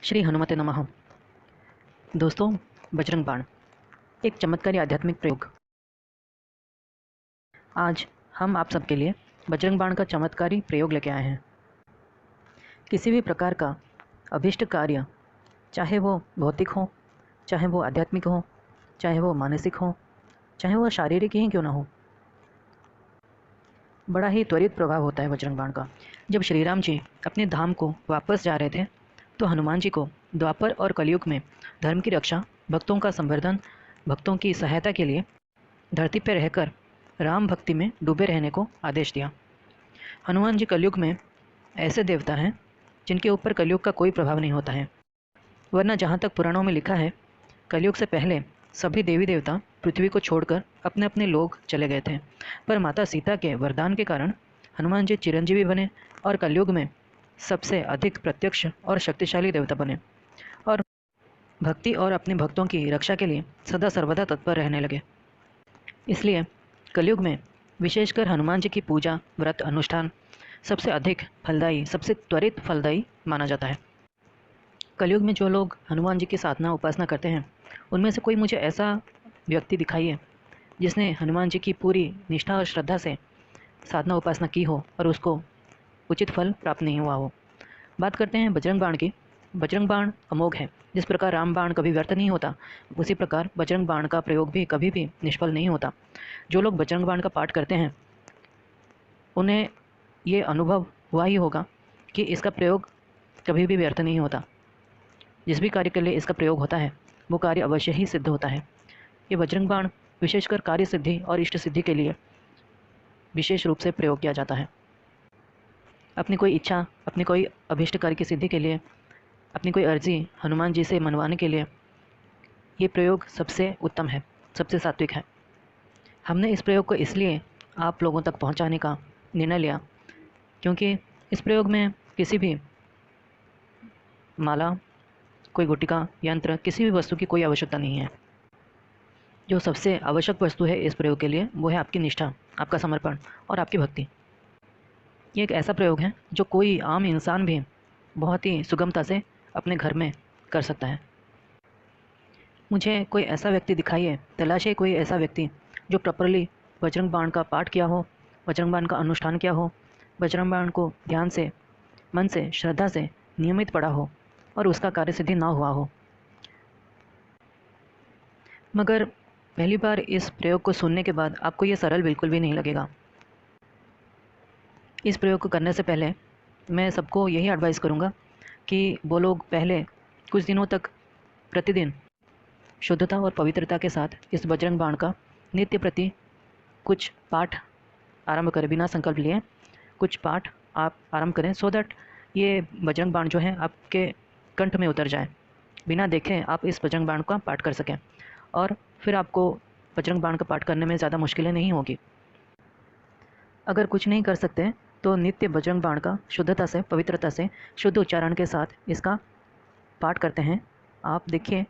श्री हनुमते नमः। दोस्तों, बजरंग बाण एक चमत्कारी आध्यात्मिक प्रयोग। आज हम आप सबके लिए बजरंग बाण का चमत्कारी प्रयोग लेके आए हैं। किसी भी प्रकार का अभीष्ट कार्य, चाहे वो भौतिक हो, चाहे वो आध्यात्मिक हो, चाहे वो मानसिक हो, चाहे वो शारीरिक ही क्यों ना हो, बड़ा ही त्वरित प्रभाव होता है बजरंग बाण का। जब श्री राम जी अपने धाम को वापस जा रहे थे तो हनुमान जी को द्वापर और कलयुग में धर्म की रक्षा, भक्तों का संवर्धन, भक्तों की सहायता के लिए धरती पर रहकर राम भक्ति में डूबे रहने को आदेश दिया। हनुमान जी कलयुग में ऐसे देवता हैं जिनके ऊपर कलयुग का कोई प्रभाव नहीं होता है, वरना जहाँ तक पुराणों में लिखा है, कलयुग से पहले सभी देवी देवता पृथ्वी को छोड़कर अपने अपने लोग चले गए थे। पर माता सीता के वरदान के कारण हनुमान जी चिरंजीवी बने और कलयुग में सबसे अधिक प्रत्यक्ष और शक्तिशाली देवता बने और भक्ति और अपने भक्तों की रक्षा के लिए सदा सर्वदा तत्पर रहने लगे। इसलिए कलयुग में विशेषकर हनुमान जी की पूजा, व्रत, अनुष्ठान सबसे अधिक फलदायी, सबसे त्वरित फलदायी माना जाता है। कलयुग में जो लोग हनुमान जी की साधना उपासना करते हैं, उनमें से कोई मुझे ऐसा व्यक्ति दिखाइए जिसने हनुमान जी की पूरी निष्ठा और श्रद्धा से साधना उपासना की हो और उसको उचित फल प्राप्त नहीं हुआ हो। बात करते हैं बजरंग बाण की। बजरंग बाण अमोघ है। जिस प्रकार राम बाण कभी व्यर्थ नहीं होता, उसी प्रकार बजरंग बाण का प्रयोग भी कभी भी निष्फल नहीं होता। जो लोग बजरंग बाण का पाठ करते हैं, उन्हें ये अनुभव हुआ ही होगा कि इसका प्रयोग कभी भी व्यर्थ नहीं होता। जिस भी कार्य के लिए इसका प्रयोग होता है, वो कार्य अवश्य ही सिद्ध होता है। ये बजरंग बाण विशेषकर कार्य सिद्धि और इष्ट सिद्धि के लिए विशेष रूप से प्रयोग किया जाता है। अपनी कोई इच्छा, अपनी कोई अभीष्ट कार्य की सिद्धि के लिए, अपनी कोई अर्जी हनुमान जी से मनवाने के लिए ये प्रयोग सबसे उत्तम है, सबसे सात्विक है। हमने इस प्रयोग को इसलिए आप लोगों तक पहुंचाने का निर्णय लिया क्योंकि इस प्रयोग में किसी भी माला, कोई गुटिका, यंत्र, किसी भी वस्तु की कोई आवश्यकता नहीं है। जो सबसे आवश्यक वस्तु है इस प्रयोग के लिए, वो है आपकी निष्ठा, आपका समर्पण और आपकी भक्ति। ये एक ऐसा प्रयोग है जो कोई आम इंसान भी बहुत ही सुगमता से अपने घर में कर सकता है। मुझे कोई ऐसा व्यक्ति दिखाइए, तलाशिए कोई ऐसा व्यक्ति जो प्रॉपरली बजरंग बाण का पाठ किया हो, बजरंग बाण का अनुष्ठान किया हो, बजरंग बाण को ध्यान से, मन से, श्रद्धा से नियमित पढ़ा हो और उसका कार्य सिद्धि ना हुआ हो। मगर पहली बार इस प्रयोग को सुनने के बाद आपको ये सरल बिल्कुल भी नहीं लगेगा। इस प्रयोग को करने से पहले मैं सबको यही एडवाइस करूँगा कि वो लोग पहले कुछ दिनों तक प्रतिदिन शुद्धता और पवित्रता के साथ इस बजरंग बाण का नित्य प्रति कुछ पाठ आरंभ करें। बिना संकल्प लिए कुछ पाठ आप आरंभ करें, सो दैट ये बजरंग बाण जो है आपके कंठ में उतर जाए। बिना देखे आप इस बजरंग बाण का पाठ कर सकें और फिर आपको बजरंग बाण का पाठ करने में ज़्यादा मुश्किलें नहीं होगी। अगर कुछ नहीं कर सकते तो नित्य बजरंग बाण का शुद्धता से, पवित्रता से, शुद्ध उच्चारण के साथ इसका पाठ करते हैं, आप देखिए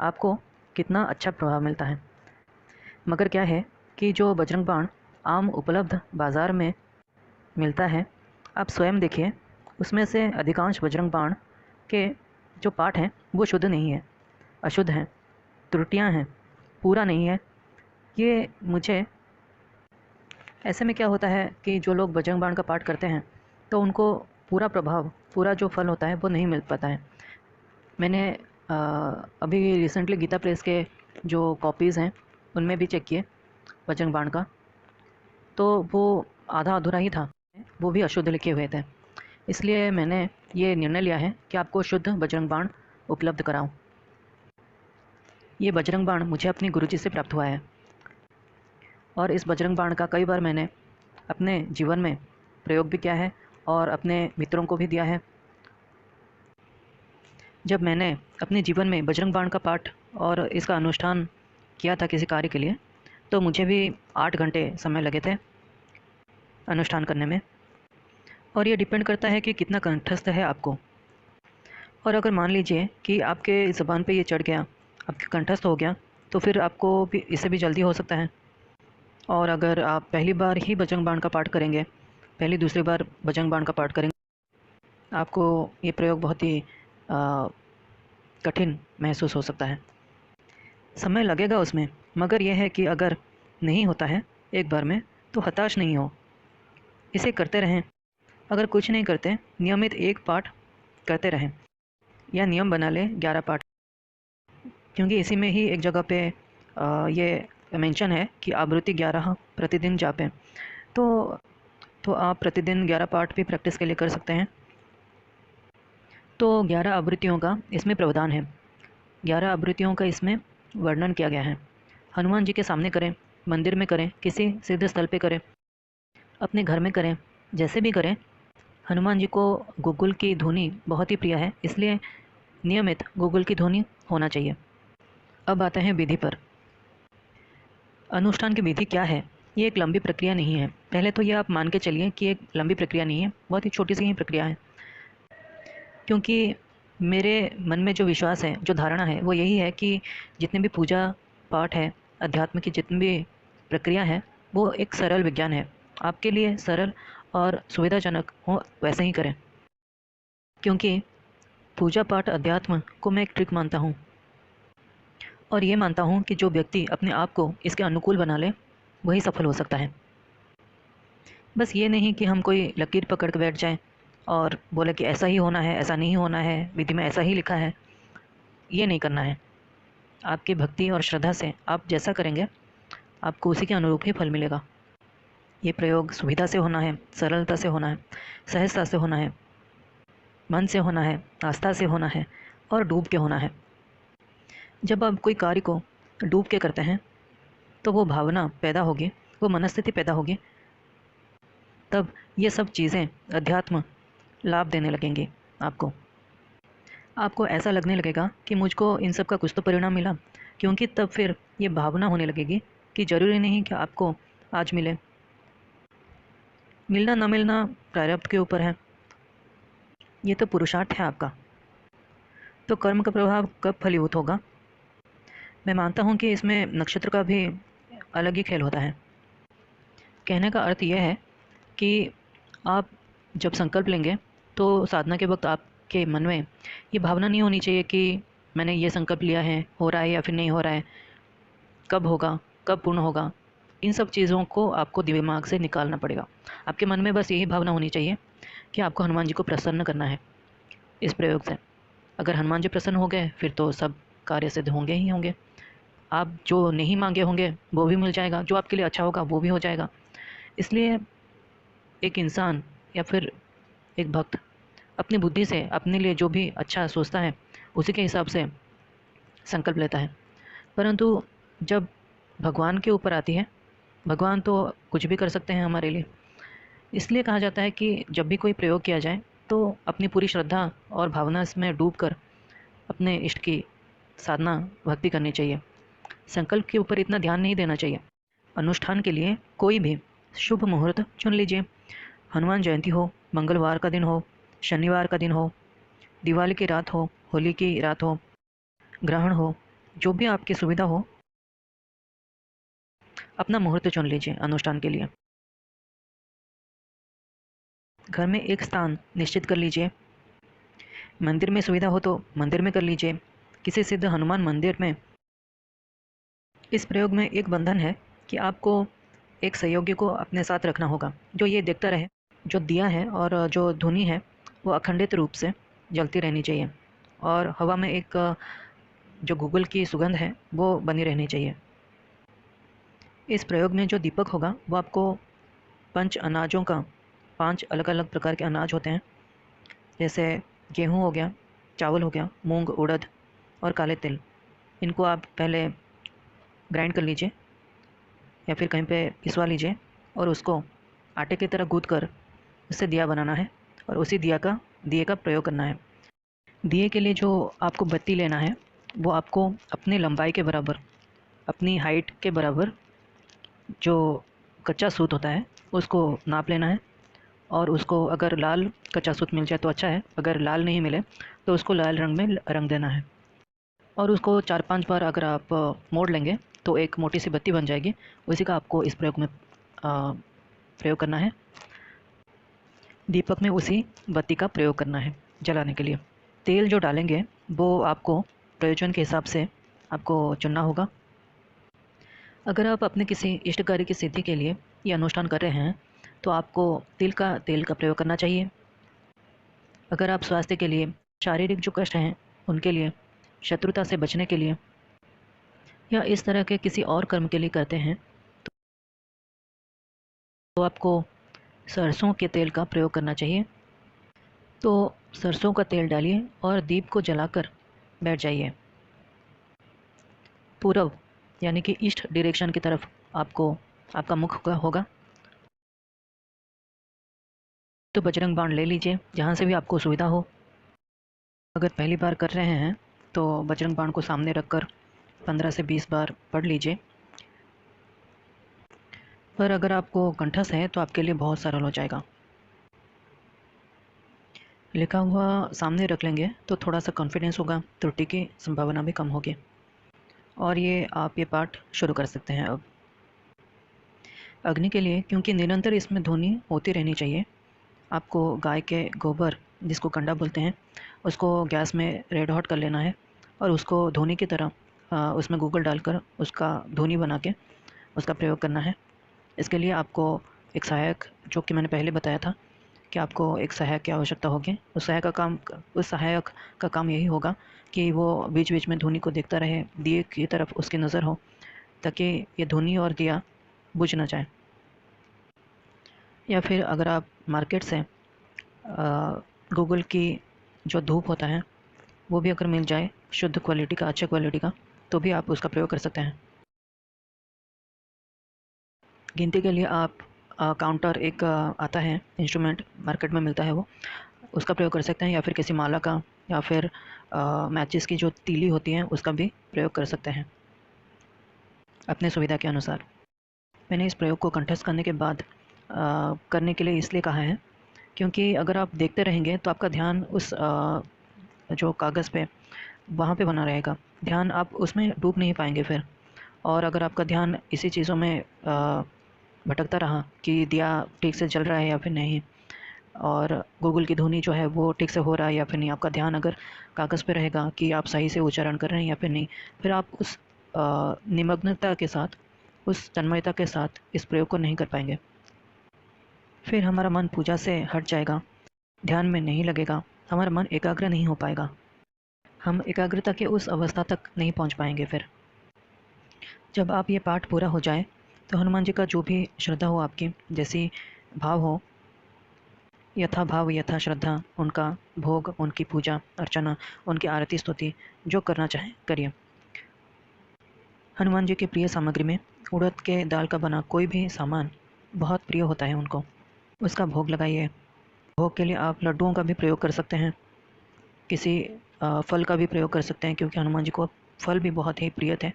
आपको कितना अच्छा प्रभाव मिलता है। मगर क्या है कि जो बजरंग बाण आम उपलब्ध बाज़ार में मिलता है, आप स्वयं देखिए, उसमें से अधिकांश बजरंग बाण के जो पाठ हैं वो शुद्ध नहीं है, अशुद्ध हैं, त्रुटियां हैं, पूरा नहीं है। ये मुझे ऐसे में क्या होता है कि जो लोग बजरंग बाण का पाठ करते हैं तो उनको पूरा प्रभाव, पूरा जो फल होता है वो नहीं मिल पाता है। मैंने अभी रिसेंटली गीता प्रेस के जो कॉपीज़ हैं उनमें भी चेक किए बजरंग बाण का, तो वो आधा अधूरा ही था, वो भी अशुद्ध लिखे हुए थे। इसलिए मैंने ये निर्णय लिया है कि आपको शुद्ध बजरंग बाण उपलब्ध कराऊं। ये बजरंग बाण मुझे अपने गुरुजी से प्राप्त हुआ है और इस बजरंग बाण का कई बार मैंने अपने जीवन में प्रयोग भी किया है और अपने मित्रों को भी दिया है। जब मैंने अपने जीवन में बजरंग बाण का पाठ और इसका अनुष्ठान किया था किसी कार्य के लिए, तो मुझे भी 8 घंटे समय लगे थे अनुष्ठान करने में। और ये डिपेंड करता है कि कितना कंठस्थ है आपको। और अगर मान लीजिए कि आपके ज़बान पे ये चढ़ गया, आपके कंठस्थ हो गया, तो फिर आपको भी इससे भी जल्दी हो सकता है। और अगर आप पहली बार ही बजरंग बाण का पाठ करेंगे, पहली दूसरी बार बजरंग बाण का पाठ करेंगे, आपको ये प्रयोग बहुत ही कठिन महसूस हो सकता है। समय लगेगा उसमें, मगर यह है कि अगर नहीं होता है एक बार में तो हताश नहीं हो, इसे करते रहें। अगर कुछ नहीं करते, नियमित एक पाठ करते रहें या नियम बना लें 11 पाठ, क्योंकि इसी में ही एक जगह पे ये मेंशन है कि आवृत्ति 11 प्रतिदिन जापें। तो तो आप प्रतिदिन 11 पाठ भी प्रैक्टिस के लिए कर सकते हैं। तो 11 आवृत्तियों का इसमें प्रावधान है, 11 आवृत्तियों का इसमें वर्णन किया गया है। हनुमान जी के सामने करें, मंदिर में करें, किसी सिद्ध स्थल पे करें, अपने घर में करें, जैसे भी करें। हनुमान जी को गूगल की ध्वनि बहुत ही प्रिय है, इसलिए नियमित गूगल की ध्वनि होना चाहिए। अब आते हैं विधि पर। अनुष्ठान की विधि क्या है? ये एक लंबी प्रक्रिया नहीं है। पहले तो ये आप मान के चलिए कि एक लंबी प्रक्रिया नहीं है, बहुत ही छोटी सी ही प्रक्रिया है। क्योंकि मेरे मन में जो विश्वास है, जो धारणा है, वो यही है कि जितने भी पूजा पाठ है, अध्यात्म की जितनी भी प्रक्रिया है, वो एक सरल विज्ञान है। आपके लिए सरल और सुविधाजनक हो वैसे ही करें। क्योंकि पूजा पाठ अध्यात्म को मैं एक ट्रिक मानता हूँ, और ये मानता हूँ कि जो व्यक्ति अपने आप को इसके अनुकूल बना ले, वही सफल हो सकता है। बस ये नहीं कि हम कोई लकीर पकड़ के बैठ जाएं और बोले कि ऐसा ही होना है, ऐसा नहीं होना है, विधि में ऐसा ही लिखा है। ये नहीं करना है। आपकी भक्ति और श्रद्धा से आप जैसा करेंगे, आपको उसी के अनुरूप ही फल मिलेगा। ये प्रयोग सुविधा से होना है, सरलता से होना है, सहजता से होना है, मन से होना है, आस्था से होना है और डूब के होना है। जब आप कोई कार्य को डूब के करते हैं, तो वो भावना पैदा होगी, वो मनस्थिति पैदा होगी। तब ये सब चीज़ें अध्यात्म लाभ देने लगेंगी आपको। आपको ऐसा लगने लगेगा कि मुझको इन सब का कुछ तो परिणाम मिला, क्योंकि तब फिर ये भावना होने लगेगी कि ज़रूरी नहीं कि आपको आज मिले। मिलना ना मिलना प्रारब्ध के ऊपर है, ये तो पुरुषार्थ है आपका। तो कर्म का प्रभाव कब फलीभूत होगा? मैं मानता हूँ कि इसमें नक्षत्र का भी अलग ही खेल होता है। कहने का अर्थ यह है कि आप जब संकल्प लेंगे, तो साधना के वक्त आपके मन में ये भावना नहीं होनी चाहिए कि मैंने ये संकल्प लिया है, हो रहा है या फिर नहीं हो रहा है, कब होगा, कब पूर्ण होगा। इन सब चीज़ों को आपको दिमाग से निकालना पड़ेगा। आपके मन में बस यही भावना होनी चाहिए कि आपको हनुमान जी को प्रसन्न करना है इस प्रयोग से। अगर हनुमान जी प्रसन्न हो गए, फिर तो सब कार्य सिद्ध होंगे ही होंगे। आप जो नहीं मांगे होंगे वो भी मिल जाएगा, जो आपके लिए अच्छा होगा वो भी हो जाएगा। इसलिए एक इंसान या फिर एक भक्त अपनी बुद्धि से अपने लिए जो भी अच्छा सोचता है, उसी के हिसाब से संकल्प लेता है। परंतु जब भगवान के ऊपर आती है, भगवान तो कुछ भी कर सकते हैं हमारे लिए। इसलिए कहा जाता है कि जब भी कोई प्रयोग किया जाए, तो अपनी पूरी श्रद्धा और भावना इसमें डूबकर अपने इष्ट की साधना भक्ति करनी चाहिए। संकल्प के ऊपर इतना ध्यान नहीं देना चाहिए। अनुष्ठान के लिए कोई भी शुभ मुहूर्त चुन लीजिए। हनुमान जयंती हो, मंगलवार का दिन हो, शनिवार का दिन हो, दिवाली की रात हो, होली की रात हो, ग्रहण हो, जो भी आपकी सुविधा हो, अपना मुहूर्त चुन लीजिए अनुष्ठान के लिए। घर में एक स्थान निश्चित कर लीजिए। मंदिर में सुविधा हो तो मंदिर में कर लीजिए, किसी सिद्ध हनुमान मंदिर में। इस प्रयोग में एक बंधन है कि आपको एक सहयोगी को अपने साथ रखना होगा, जो ये देखता रहे, जो दिया है और जो धुनी है वो अखंडित रूप से जलती रहनी चाहिए, और हवा में एक जो गूगल की सुगंध है वो बनी रहनी चाहिए। इस प्रयोग में जो दीपक होगा वो आपको पंच अनाजों का, 5 अलग अलग प्रकार के अनाज होते हैं, जैसे गेहूँ हो गया, चावल हो गया, मूंग, उड़द और काले तिल। इनको आप पहले ग्राइंड कर लीजिए या फिर कहीं पे पिसवा लीजिए, और उसको आटे की तरह गूँथ कर उससे दिया बनाना है, और उसी दिए का प्रयोग करना है। दिए के लिए जो आपको बत्ती लेना है, वो आपको अपनी लंबाई के बराबर, अपनी हाइट के बराबर जो कच्चा सूत होता है उसको नाप लेना है। और उसको अगर लाल कच्चा सूत मिल जाए तो अच्छा है, अगर लाल नहीं मिले तो उसको लाल रंग में रंग देना है। और उसको 4-5 बार अगर आप मोड़ लेंगे तो एक मोटी सी बत्ती बन जाएगी। उसी का आपको इस प्रयोग में प्रयोग करना है। दीपक में उसी बत्ती का प्रयोग करना है जलाने के लिए। तेल जो डालेंगे वो आपको प्रयोजन के हिसाब से आपको चुनना होगा। अगर आप अपने किसी इष्ट कार्य की सिद्धि के लिए ये अनुष्ठान कर रहे हैं तो आपको तेल का प्रयोग करना चाहिए। अगर आप स्वास्थ्य के लिए, शारीरिक जो कष्ट हैं उनके लिए, शत्रुता से बचने के लिए या इस तरह के किसी और कर्म के लिए करते हैं तो आपको सरसों के तेल का प्रयोग करना चाहिए। तो सरसों का तेल डालिए और दीप को जलाकर बैठ जाइए। पूरब यानी कि ईस्ट डायरेक्शन की तरफ आपको आपका मुख होगा। तो बजरंग बाण ले लीजिए जहाँ से भी आपको सुविधा हो। अगर पहली बार कर रहे हैं तो बजरंग बाण को सामने रखकर 15 से 20 बार पढ़ लीजिए। पर अगर आपको कंठस्थ है तो आपके लिए बहुत सरल हो जाएगा। लिखा हुआ सामने रख लेंगे तो थोड़ा सा कॉन्फिडेंस होगा, त्रुटि की संभावना भी कम होगी। और आप ये पाठ शुरू कर सकते हैं अब। अग्नि के लिए, क्योंकि निरंतर इसमें ध्वनि होती रहनी चाहिए, आपको गाय के गोबर, जिसको कंडा बोलते हैं, उसको गैस में रेड हॉट कर लेना है और उसको धोनी की तरह उसमें गूगल डालकर उसका धुनी बना के उसका प्रयोग करना है। इसके लिए आपको एक सहायक, जो कि मैंने पहले बताया था कि आपको एक सहायक की आवश्यकता होगी। उस सहायक का काम यही होगा कि वो बीच बीच में धुनी को देखता रहे, दिए की तरफ उसकी नज़र हो, ताकि ये धुनी और दिया बुझ ना जाए। या फिर अगर आप मार्केट से गूगल की जो धूप होता है वो भी अगर मिल जाए शुद्ध क्वालिटी का, अच्छे क्वालिटी का, तो भी आप उसका प्रयोग कर सकते हैं। गिनती के लिए आप काउंटर एक आता है इंस्ट्रूमेंट, मार्केट में मिलता है, वो उसका प्रयोग कर सकते हैं। या फिर किसी माला का, या फिर मैचिस की जो तीली होती है उसका भी प्रयोग कर सकते हैं अपने सुविधा के अनुसार। मैंने इस प्रयोग को कंठस्थ करने के बाद करने के लिए इसलिए कहा है क्योंकि अगर आप देखते रहेंगे तो आपका ध्यान उस जो कागज़ पे वहाँ पे बना रहेगा, ध्यान आप उसमें डूब नहीं पाएंगे फिर। और अगर आपका ध्यान इसी चीज़ों में भटकता रहा कि दिया ठीक से जल रहा है या फिर नहीं, और गूगल की ध्वनि जो है वो ठीक से हो रहा है या फिर नहीं, आपका ध्यान अगर कागज़ पे रहेगा कि आप सही से उच्चारण कर रहे हैं या फिर नहीं, फिर आप उस निमग्नता के साथ, उस तन्मयता के साथ इस प्रयोग को नहीं कर पाएंगे। फिर हमारा मन पूजा से हट जाएगा, ध्यान में नहीं लगेगा, हमारा मन एकाग्र नहीं हो पाएगा, हम एकाग्रता के उस अवस्था तक नहीं पहुंच पाएंगे। फिर जब आप ये पाठ पूरा हो जाए तो हनुमान जी का जो भी श्रद्धा हो, आपकी जैसी भाव हो, यथा भाव यथा श्रद्धा, उनका भोग, उनकी पूजा अर्चना, उनकी आरती स्तुति जो करना चाहें करिए। हनुमान जी की प्रिय सामग्री में उड़द के दाल का बना कोई भी सामान बहुत प्रिय होता है उनको, उसका भोग लगाइए। भोग के लिए आप लड्डुओं का भी प्रयोग कर सकते हैं, किसी फल का भी प्रयोग कर सकते हैं, क्योंकि हनुमान जी को फल भी बहुत ही प्रिय थे।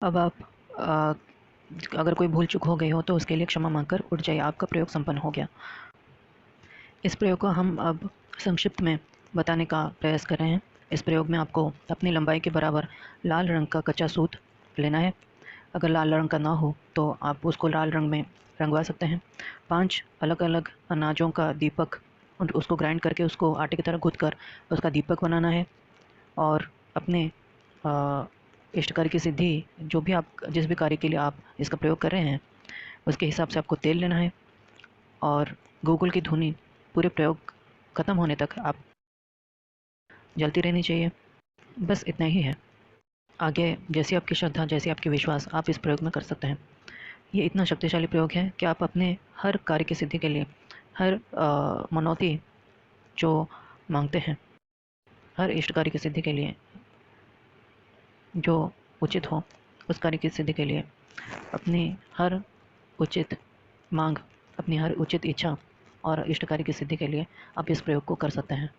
अब आप अगर कोई भूल चूक हो गई हो तो उसके लिए क्षमा मांगकर उठ जाइए, आपका प्रयोग संपन्न हो गया। इस प्रयोग को हम अब संक्षिप्त में बताने का प्रयास कर रहे हैं। इस प्रयोग में आपको अपनी लंबाई के बराबर लाल रंग का कच्चा सूत लेना है। अगर लाल रंग का ना हो तो आप उसको लाल रंग में रंगवा सकते हैं। 5 अलग अलग अनाजों का दीपक, उसको ग्राइंड करके उसको आटे की तरह गूँथ कर उसका दीपक बनाना है। और अपने इष्ट कार्य की सिद्धि, जो भी आप, जिस भी कार्य के लिए आप इसका प्रयोग कर रहे हैं, उसके हिसाब से आपको तेल लेना है। और गूगल की धुनी पूरे प्रयोग ख़त्म होने तक आप जलती रहनी चाहिए। बस इतना ही है। आगे जैसी आपकी श्रद्धा, जैसी आपकी विश्वास, आप इस प्रयोग में कर सकते हैं। ये इतना शक्तिशाली प्रयोग है कि आप अपने हर कार्य की सिद्धि के लिए, हर मनौती जो मांगते हैं, हर इष्ट कार्य की सिद्धि के लिए जो उचित हो, उस कार्य की सिद्धि के लिए अपनी हर उचित मांग, अपनी हर उचित इच्छा और इष्ट कार्य की सिद्धि के लिए आप इस प्रयोग को कर सकते हैं।